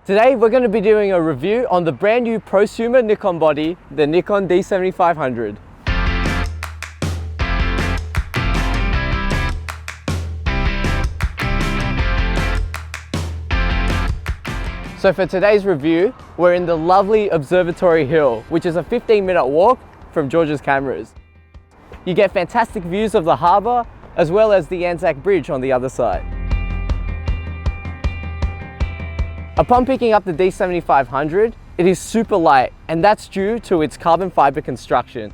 Today we're going to be doing a review on the brand new prosumer Nikon body, the Nikon D7500. So for today's review, we're in the lovely Observatory Hill, which is a 15-minute walk from George's cameras. You get fantastic views of the harbour, as well as the Anzac Bridge on the other side. Upon picking up the D7500, it is super light, and that's due to its carbon fiber construction.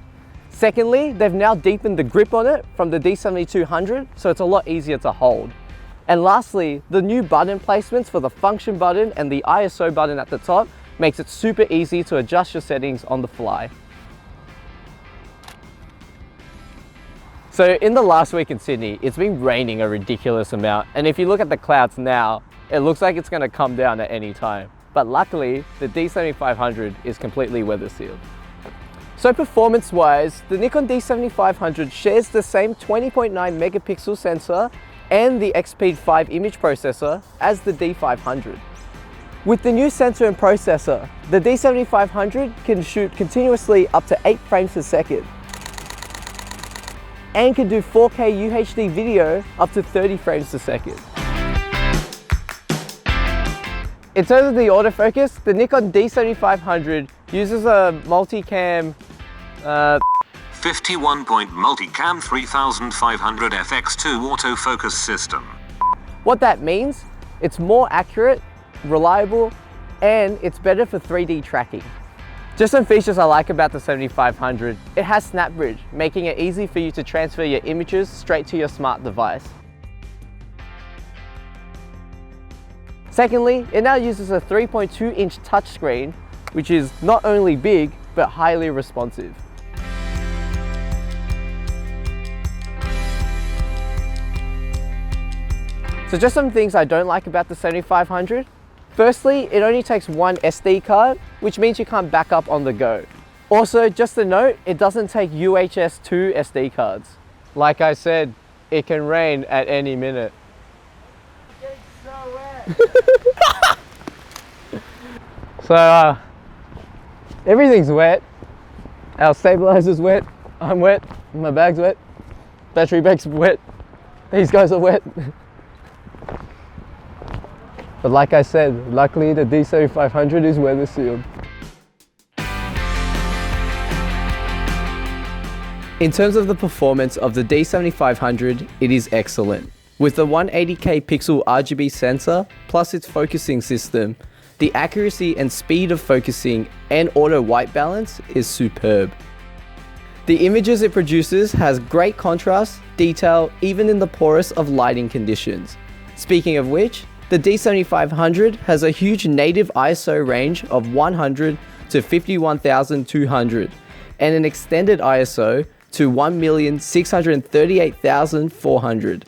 Secondly, they've now deepened the grip on it from the D7200, so it's a lot easier to hold. And lastly, the new button placements for the function button and the ISO button at the top makes it super easy to adjust your settings on the fly. So in the last week in Sydney, it's been raining a ridiculous amount, and if you look at the clouds now, it looks like it's going to come down at any time. But luckily, the D7500 is completely weather sealed. So performance-wise, the Nikon D7500 shares the same 20.9 megapixel sensor and the XP5 image processor as the D500. With the new sensor and processor, the D7500 can shoot continuously up to 8 frames per second and can do 4K UHD video up to 30 frames per second. In terms of the autofocus, the Nikon D7500 uses a multicam 51-point multicam 3500 FX2 autofocus system. What that means, it's more accurate, reliable, and it's better for 3D tracking. Just some features I like about the 7500. It has Snap Bridge, making it easy for you to transfer your images straight to your smart device. Secondly, it now uses a 3.2-inch touchscreen, which is not only big, but highly responsive. So just some things I don't like about the 7500. Firstly, it only takes one SD card, which means you can't back up on the go. Also, just a note, it doesn't take UHS 2 SD cards. Like I said, it can rain at any minute. It's so wet. So everything's wet. Our stabilizer's wet, I'm wet, my bag's wet, battery bag's wet, these guys are wet. But like I said, luckily the D7500 is weather sealed. In terms of the performance of the D7500, it is excellent. With the 180K pixel RGB sensor, plus its focusing system, the accuracy and speed of focusing and auto white balance is superb. The images it produces has great contrast, detail, even in the poorest of lighting conditions. Speaking of which, the D7500 has a huge native ISO range of 100 to 51,200 and an extended ISO to 1,638,400.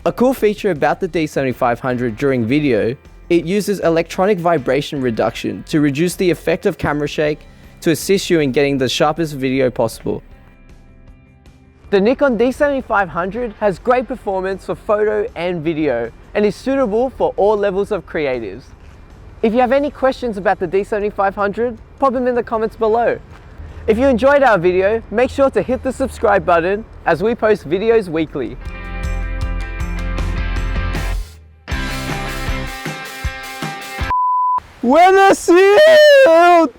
A cool feature about the D7500 during video, it uses electronic vibration reduction to reduce the effect of camera shake to assist you in getting the sharpest video possible. The Nikon D7500 has great performance for photo and video and is suitable for all levels of creatives. If you have any questions about the D7500, pop them in the comments below. If you enjoyed our video, make sure to hit the subscribe button as we post videos weekly. Weather sealed!